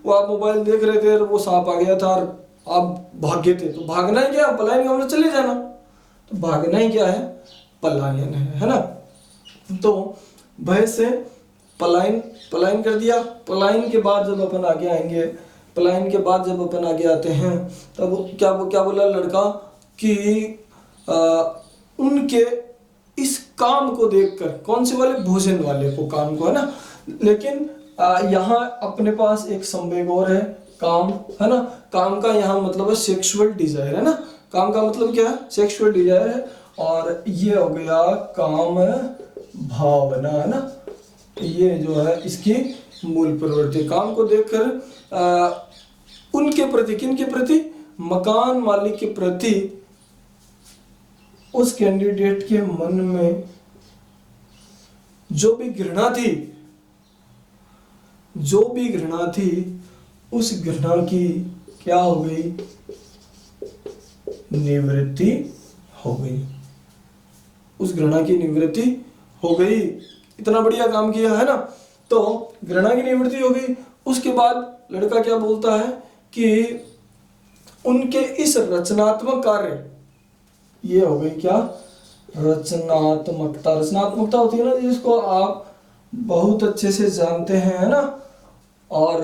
Speaker 1: वो आप मोबाइल देख रहे थे और वो सांप आ गया था और आप भाग गए थे। तो भागना ही क्या? पलायन का मतलब चले जाना। तो भागना ही क्या है? पलायन है ना। तो भय से पलायन, पलायन कर दिया। पलायन के बाद जब अपन आगे आएंगे, पलायन के बाद जब अपन आगे आते हैं तब क्या बोला लड़का कि उनके इस काम को देखकर, कौन से वाले, भोजन वाले को, काम को, है ना। लेकिन यहाँ अपने पास एक संवेग और है, काम, है ना। काम का यहाँ मतलब है सेक्सुअल डिजायर, है ना। काम का मतलब क्या है, सेक्सुअल डिजायर है। और ये हो गया काम भावना, है ना। ये जो है इसकी मूल प्रवृत्ति। काम को देखकर उनके प्रति, किन के प्रति, मकान मालिक के प्रति उस कैंडिडेट के मन में जो भी घृणा थी, जो भी घृणा थी, उस घृणा की क्या हो गई, निवृत्ति हो गई। उस घृणा की निवृत्ति हो गई। इतना बढ़िया काम किया, है ना। तो घृणा की निवृत्ति हो गई। उसके बाद लड़का क्या बोलता है कि उनके इस रचनात्मक कार्य, ये हो गई क्या, रचनात्मकता। रचनात्मकता होती है ना जिसको आप बहुत अच्छे से जानते हैं, है ना। और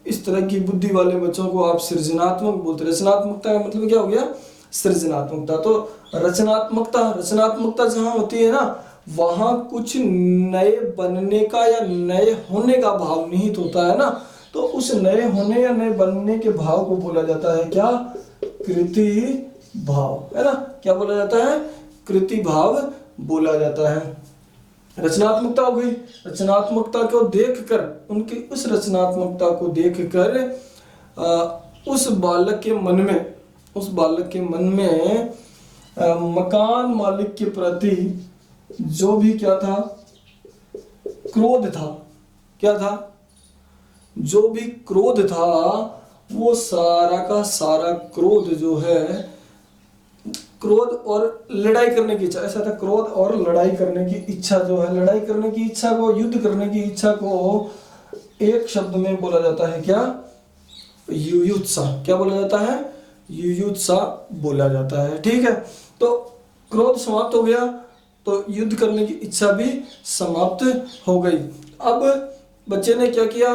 Speaker 1: इस तरह की बुद्धि वाले बच्चों को आप सृजनात्मक बोलते हैं। रचनात्मकता का मतलब क्या हो गया, सृजनात्मकता। तो रचनात्मकता, रचनात्मकता जहाँ होती है ना, वहाँ कुछ नए बनने का या नए होने का भाव निहित होता है ना। तो उस नए होने या नए बनने के भाव को बोला जाता है क्या, कृति भाव, है ना। क्या बोला जाता है, कृति भाव बोला जाता है। रचनात्मकता हो गई। रचनात्मकता को देखकर, उनकी उस रचनात्मकता को देखकर उस बालक के मन में, उस बालक के मन में मकान मालिक के प्रति जो भी क्या था, क्रोध था। क्या था, जो भी क्रोध था, वो सारा का सारा क्रोध जो है, क्रोध और लड़ाई करने की इच्छा, ऐसा था, क्रोध और लड़ाई करने की इच्छा जो है, लड़ाई करने की इच्छा को, युद्ध करने की इच्छा को एक शब्द में बोला जाता है क्या, युयुत्सा। क्या बोला जाता है, युयुत्सा बोला जाता है। ठीक है। तो क्रोध समाप्त हो गया, तो युद्ध करने की इच्छा भी समाप्त हो गई। अब बच्चे ने क्या किया,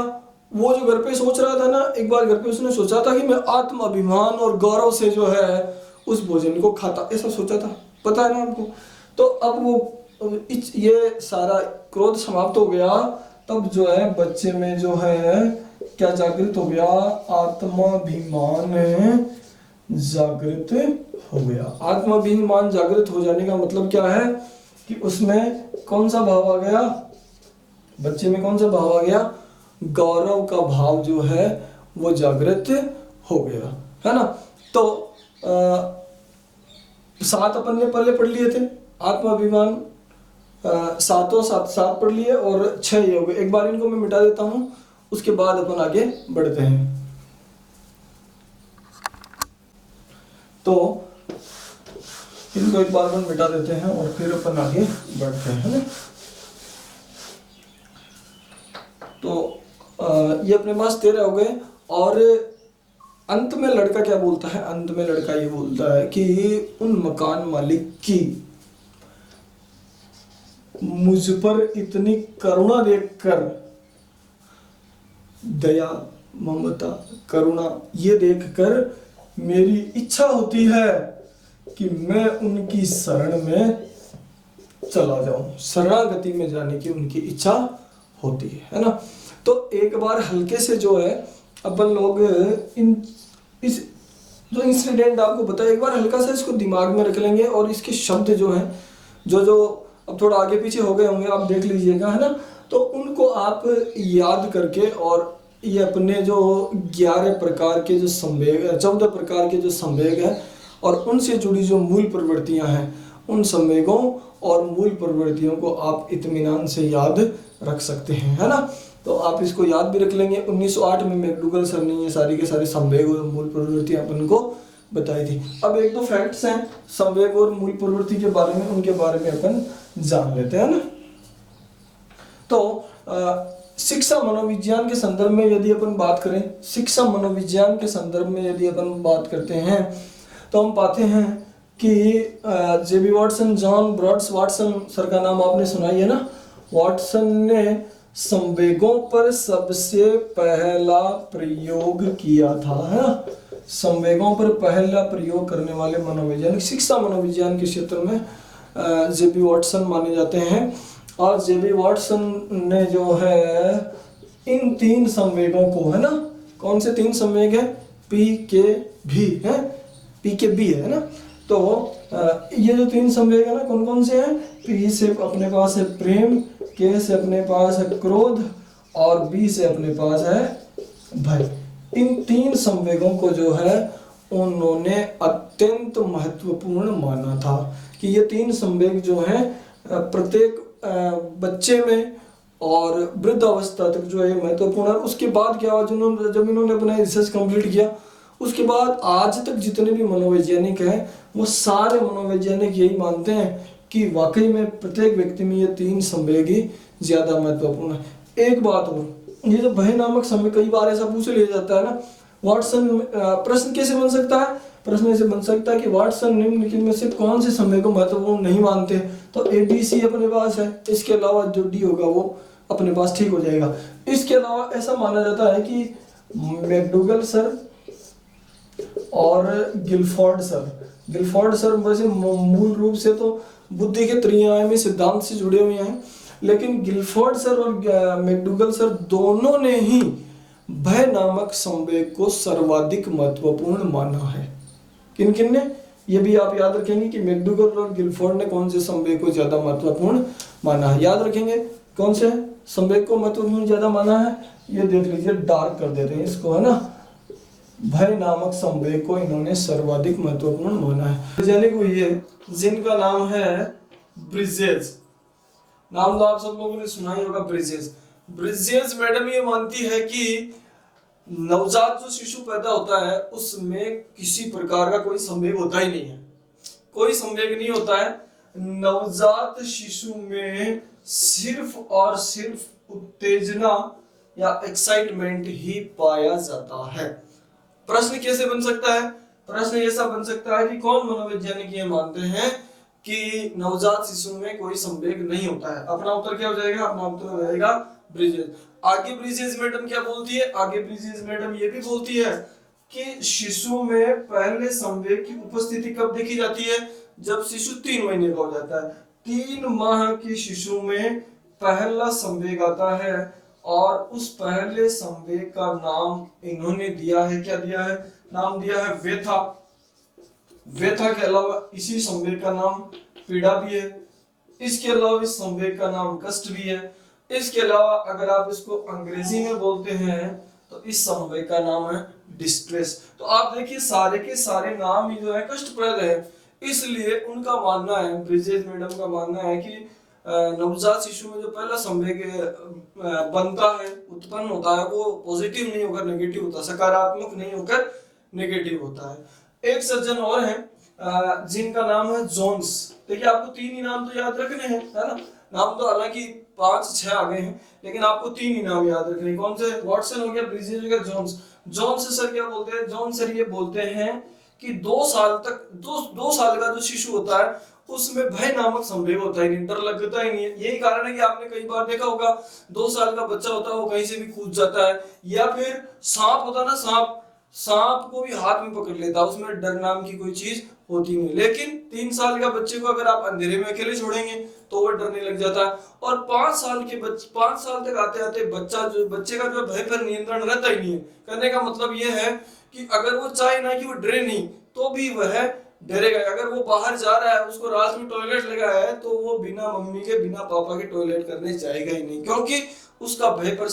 Speaker 1: वो जो घर पे सोच रहा था ना, एक बार घर पे उसने सोचा था कि मैं आत्म अभिमान और गौरव से जो है उस भोजन को खाता, ऐसा सोचा था, पता है ना आपको। तो अब वो ये सारा क्रोध समाप्त हो गया, तब जो है बच्चे में जो है क्या जागृत हो गया, आत्माभिमान जागृत हो गया। आत्माभिमान जागृत हो जाने का मतलब क्या है कि उसमें कौन सा भाव आ गया, बच्चे में कौन सा भाव आ गया, गौरव का भाव जो है वो जागृत हो गया, है ना। तो 7 अपन ने पहले पढ़ लिए थे, आत्माभिमान 7 पढ़ लिए और 6 ये हो गए। एक बार इनको मैं मिटा देता हूं, उसके बाद अपन आगे बढ़ते हैं। तो इनको एक बार अपन मिटा देते हैं और फिर अपन आगे बढ़ते हैं, है ना। तो ये अपने पास 13 हो गए। और अंत में लड़का क्या बोलता है, अंत में लड़का ये बोलता है कि उन मकान मालिक की मुझ पर इतनी करुणा देखकर, दया, ममता, करुणा, ये देखकर मेरी इच्छा होती है कि मैं उनकी शरण में चला जाऊं, शरणागति में जाने की उनकी इच्छा होती है ना। तो एक बार हल्के से जो है अपन लोग इस जो इंसिडेंट आपको बताया, एक बार हल्का सा इसको दिमाग में रख लेंगे और इसके शब्द जो हैं, जो अब थोड़ा आगे पीछे हो गए होंगे, आप देख लीजिएगा, है ना। तो उनको आप याद करके, और ये अपने जो 11 प्रकार के जो संवेग, 14 प्रकार के जो संवेग हैं और उनसे जुड़ी जो मूल प्रवृत्तियां हैं, उन संवेगों और मूल प्रवृत्तियों को आप इत्मीनान से याद रख सकते हैं, है ना। तो आप इसको याद भी रख लेंगे। 1908 में मैकडूगल सर ने ये सारी के सारे संवेग और मूल प्रवृत्तियां अपन को बताई थी। अब 1-2 फैक्ट्स हैं संवेग और मूल प्रवृत्ति के बारे में, उनके बारे में अपन जान लेते हैं ना। तो शिक्षा मनोविज्ञान के संदर्भ में यदि अपन बात करें, शिक्षा मनोविज्ञान के संदर्भ में यदि अपन बात करते हैं, तो हम पाते हैं कि JB Watson, John Broadus Watson sir का नाम आपने सुना ही है ना। वाटसन ने संवेगों पर सबसे पहला प्रयोग किया था, है ना। संवेगों पर पहला प्रयोग करने वाले मनोवैज्ञानिक, शिक्षा मनोविज्ञान के क्षेत्र में जेबी वाटसन माने जाते हैं। और जेबी वाटसन ने जो है इन 3 संवेगों को, है ना, कौन से 3 संवेग है, पी के भी है, पी के बी है ना। तो ये जो 3 संवेग है ना, कौन कौन से हैं, पी से अपने पास है प्रेम, के से अपने पास है क्रोध, और बी से अपने पास है भय। इन 3 संवेगों को जो है उन्होंने अत्यंत महत्वपूर्ण माना था कि ये 3 संवेग जो हैं प्रत्येक बच्चे में और वृद्ध अवस्था तक जो है महत्वपूर्ण है। उसके बाद क्या हुआ, जब इन्होंने अपना रिसर्च कंप्लीट किया, उसके बाद आज तक जितने भी मनोवैज्ञानिक हैं वो सारे मनोवैज्ञानिक यही मानते हैं कि वाकई में प्रत्येक व्यक्ति में ये 3 संवेग ही ज्यादा महत्वपूर्ण है। एक बात और, ये जो भय नामक संवेग, कई बार ऐसा पूछ लिया जाता है ना, वाटसन प्रश्न कैसे बन सकता है, प्रश्न ऐसे बन सकता है कि वाटसन निम्नलिखित में से कौन से संवेग को महत्वपूर्ण नहीं मानते, तो ABC अपने पास है, इसके अलावा जो डी होगा वो अपने पास ठीक हो जाएगा। इसके अलावा ऐसा माना जाता है कि मैकडूगल सर और गिलफोर्ड सर वैसे मूल रूप से तो बुद्धि के त्रिआयामी सिद्धांत से जुड़े हुए हैं, लेकिन गिलफोर्ड सर और मैकडूगल सर दोनों ने ही भय नामक संवेग को सर्वाधिक महत्वपूर्ण माना है। किन किन ने, ये भी आप याद रखेंगे कि मैकडूगल और गिलफोर्ड ने कौन से संवेग को ज्यादा महत्वपूर्ण माना है। याद रखेंगे कौन से संवेग को महत्वपूर्ण ज्यादा माना है, ये देख लीजिए, डार्क कर देते हैं इसको, है ना। भय नामक संवेग को इन्होंने सर्वाधिक महत्वपूर्ण माना है। वैज्ञानिक हुई है जिनका नाम है ब्रिजेस, नाम तो आप सब लोगों ने सुना ही होगा, ब्रिजेस मैडम ये मानती है कि नवजात जो शिशु पैदा होता है उसमें किसी प्रकार का कोई संवेग होता ही नहीं है, कोई संवेग नहीं होता है। नवजात शिशु में सिर्फ और सिर्फ उत्तेजना या एक्साइटमेंट ही पाया जाता है। प्रश्न कैसे बन सकता है, प्रश्न ऐसा बन सकता है कि कौन मनोवैज्ञानिक ये मानते हैं कि नवजात शिशु में कोई संवेग नहीं होता है। अपना उत्तर क्या हो जाएगा, अपना उत्तर हो जाएगा ब्रिजेस। आगे ब्रिजेस मैडम क्या बोलती है, आगे ब्रिजेस मैडम ये भी बोलती है कि शिशु में पहले संवेग की उपस्थिति कब देखी जाती है, जब शिशु 3 महीने का हो जाता है। 3 माह के शिशु में पहला संवेग आता है और उस पहले संवेग का नाम इन्होंने दिया है, क्या दिया है, नाम दिया है व्यथा। व्यथा के अलावा इसी संवेग का नाम पीड़ा भी है, इसके अलावा इस संवेग का नाम कष्ट भी है, इसके अलावा अगर आप इसको अंग्रेजी में बोलते हैं तो इस संवेग का नाम है डिस्ट्रेस। तो आप देखिए सारे के सारे नाम ही जो है कष्टप्रद है, इसलिए उनका मानना है, ब्रिजेस मैडम का मानना है कि नवजात शिशु में जो पहला संवेग बनता है, उत्पन्न होता है, वो पॉजिटिव नहीं होकर नेगेटिव होता है, सकारात्मक नहीं होकर नेगेटिव होता है। एक सर्जन और हैं जिनका नाम है जोन्स। देखिए आपको 3 ही नाम तो याद रखने हैं, है ना, नाम तो हालांकि 5-6 आ गए हैं, लेकिन आपको 3 ही नाम याद रखने हैं। कौन से, वाटसन हो गया, ब्रिजेस हो गया, जोन्स। जोन्स सर क्या बोलते हैं, जोन्स सर ये बोलते हैं कि 2 साल तक, 2 साल का जो शिशु होता है उसमें भय नामक संवेग होता ही नहीं, डर लगता ही नहीं है। यही कारण है कि आपने कई बार देखा होगा 2 साल का बच्चा होता है वो कहीं से भी कूद जाता है, या फिर सांप होता है ना, सांप को भी हाथ में पकड़ लेता है, उसमें डर नाम की कोई चीज होती नहीं। लेकिन 3 साल का बच्चे को अगर आप अंधेरे में अकेले छोड़ेंगे तो वो डरने लग जाता है। और 5 साल तक आते आते बच्चे का जो भय पर नियंत्रण रहता ही नहीं है। कहने का मतलब ये है कि अगर वो चाहे ना कि वो डरे नहीं तो भी वह डरेगा। अगर वो बाहर जा रहा है, उसको रात में टॉयलेट लगा है, तो वो बिना मम्मी के, बिना पापा के टॉयलेट करने जाएगा ही नहीं, क्योंकि उसका भय पर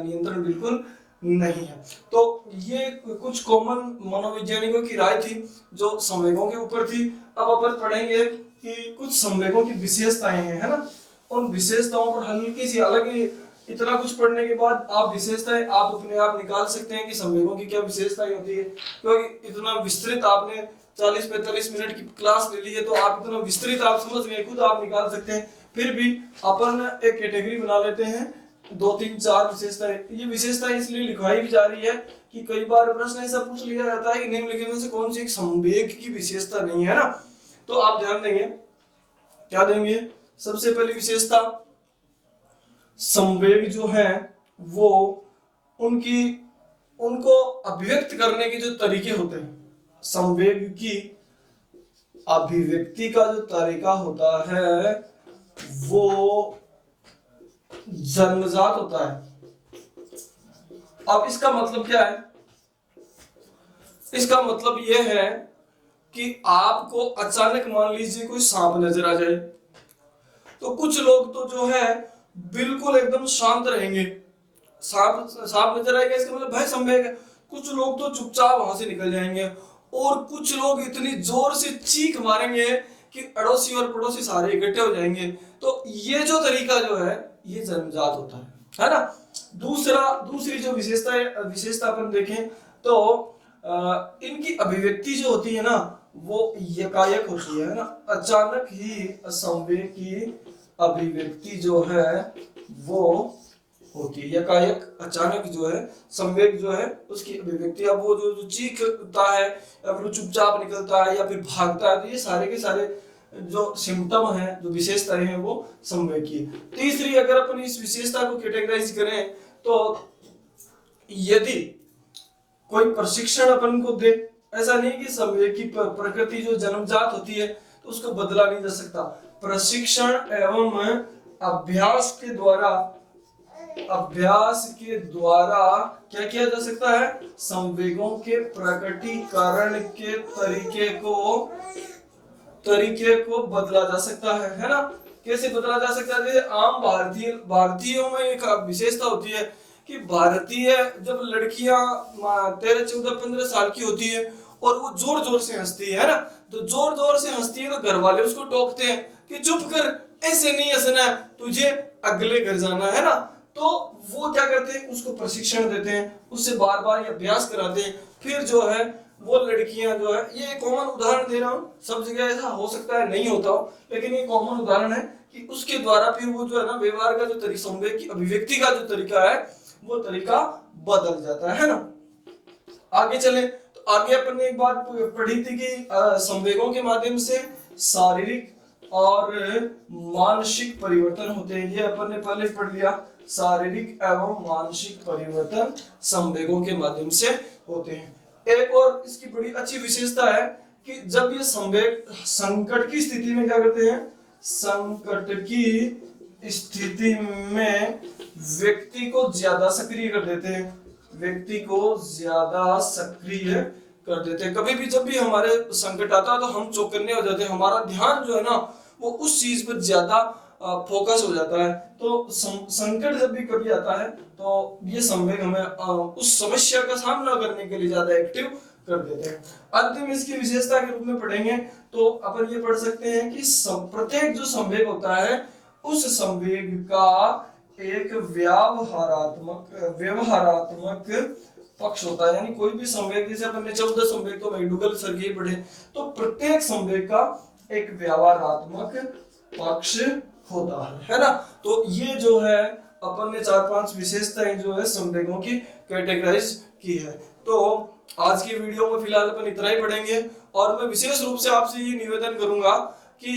Speaker 1: नियंत्रण बिल्कुल नहीं है। तो ये कुछ कॉमन मनोवैज्ञानिकों की राय थी जो संवेगों के ऊपर थी। अब अपन पढ़ेंगे कि कुछ संवेगों की विशेषताएं हैं, है ना। उन विशेषताओं पर हल्की सी, हालांकि इतना कुछ पढ़ने के बाद आप विशेषताएं आप अपने आप निकाल सकते हैं कि संवेगों की क्या विशेषताएं होती है, क्योंकि इतना विस्तृत आपने 40-45 मिनट की क्लास ले ली है, तो आप इतना विस्तृत आप समझ गए, खुद आप निकाल सकते हैं। फिर भी अपन एक कैटेगरी बना लेते हैं, 2-3-4 विशेषताएं। ये विशेषताएं इसलिए लिखवाई भी जा रही है कि कई बार प्रश्न ऐसा पूछ लिया जाता है कि निम्नलिखित में से कौन सी एक संवेग की विशेषता नहीं है ना, तो आप ध्यान देंगे, क्या देंगे, सबसे पहली विशेषता, संवेग जो है वो उनको अभिव्यक्त करने के जो तरीके होते हैं, संवेग की अभिव्यक्ति का जो तरीका होता है वो जन्मजात होता है। अब इसका मतलब क्या है, इसका मतलब यह है कि आपको अचानक मान लीजिए कोई सांप नजर आ जाए, तो कुछ लोग तो जो है बिल्कुल एकदम शांत रहेंगे, सांप नजर आएगा इसका मतलब भय संवेग है, कुछ लोग तो चुपचाप वहां से निकल जाएंगे, और कुछ लोग इतनी जोर से चीख मारेंगे कि अड़ोसी और पड़ोसी सारे इकट्ठे हो जाएंगे। तो ये जो तरीका जो है ये जन्मजात होता है ना। दूसरी जो विशेषता अपन देखें तो इनकी अभिव्यक्ति जो होती है ना वो यकायक होती है ना, अचानक ही संवेग की अभिव्यक्ति जो है वो होती है, यकायक अचानक जो है संवेग जो है उसकी अभिव्यक्ति। अब वो जो चीखता है या फिर चुपचाप निकलता है या फिर भागता है, तो ये सारे के सारे जो सिम्टम है, जो विशेषताएं हैं वो संवेग की। तीसरी, अगर अपन इस विशेषता को कैटेगराइज करें तो यदि कोई प्रशिक्षण अपन को दे, ऐसा नहीं कि संवेग की प्रकृति जो जन्मजात होती है तो उसको बदला नहीं जा सकता, प्रशिक्षण एवं अभ्यास के द्वारा क्या किया जा सकता है, संवेगों के प्रकटीकरण के तरीके को बदला जा सकता है ना। कैसे बदला जा सकता है, आम भारतीयों में एक विशेषता होती है कि भारतीय जब लड़कियां 13, 14, 15 साल की होती है और वो जोर जोर से हंसती है ना, तो जोर जोर से हंसती है तो घर वाले उसको टोकते हैं कि चुप कर, ऐसे नहीं हंसना, तुझे अगले घर जाना है ना। तो वो क्या करते हैं, उसको प्रशिक्षण देते हैं, उससे बार बार अभ्यास कराते हैं, फिर जो है वो लड़कियां जो है, ये कॉमन उदाहरण दे रहा हूँ, सब जगह ऐसा हो सकता है नहीं होता हो, लेकिन ये कॉमन उदाहरण है कि उसके द्वारा फिर वो जो है ना व्यवहार का जो तरीका, संवेग की अभिव्यक्ति का जो तरीका है वो तरीका बदल जाता है ना। आगे चले तो आगे अपन ने एक बात पढ़ी थी कि संवेगों के माध्यम से शारीरिक और मानसिक परिवर्तन होते हैं, ये अपन ने पहले पढ़ लिया, शारीरिक एवं मानसिक परिवर्तन संवेगों के माध्यम से होते हैं। एक और इसकी बड़ी अच्छी विशेषता है कि जब ये संवेग संकट की स्थिति में क्या करते हैं, संकट की स्थिति में व्यक्ति को ज्यादा सक्रिय कर देते हैं, व्यक्ति को ज्यादा सक्रिय कर देते हैं। कभी भी जब भी हमारे संकट आता है तो हम चौकन्ने हो जाते हैं, हमारा ध्यान जो है ना वो उस चीज पर ज्यादा फोकस हो जाता है। तो संकट जब भी कभी आता है तो ये संवेग हमें उस समस्या का सामना करने के लिए ज्यादा एक्टिव कर देते हैं। अंतिम इसकी विशेषता के रूप में पढ़ेंगे तो अपन ये पढ़ सकते हैं कि प्रत्येक जो संवेग होता है उस संवेग का एक व्यवहारात्मक पक्ष होता है, यानी कोई भी संवेग, जैसे अपन ने 14 संवेग तो मैकडूगल सर के पढ़े, तो प्रत्येक संवेग का एक व्यवहारात्मक पक्ष होता है ना। तो ये जो है अपन ने 4-5 विशेषताएं जो है संवेगों की कैटेगराइज की है। तो आज की वीडियो में फिलहाल अपन इतना ही पढ़ेंगे, और मैं विशेष रूप से आपसे ये निवेदन करूंगा कि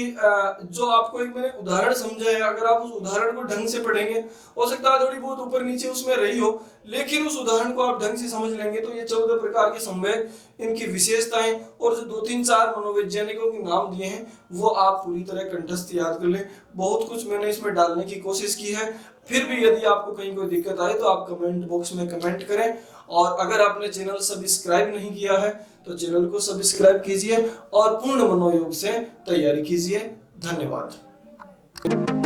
Speaker 1: जो आपको एक मैंने उदाहरण समझा है, अगर आप उस उदाहरण को ढंग से पढ़ेंगे, हो सकता है थोड़ी बहुत ऊपर नीचे उसमें रही हो, लेकिन उस उदाहरण को आप ढंग से समझ लेंगे तो ये 14 प्रकार के संवेग, इनकी विशेषताएं और जो 2-3-4 मनोवैज्ञानिकों के नाम दिए हैं वो आप पूरी तरह कंठस्थ याद कर लें। बहुत कुछ मैंने इसमें डालने की कोशिश की है, फिर भी यदि आपको कहीं कोई दिक्कत आए तो आप कमेंट बॉक्स में कमेंट करें, और अगर आपने चैनल सब्सक्राइब नहीं किया है तो चैनल को सब्सक्राइब कीजिए और पूर्ण मनोयोग से तैयारी कीजिए। धन्यवाद।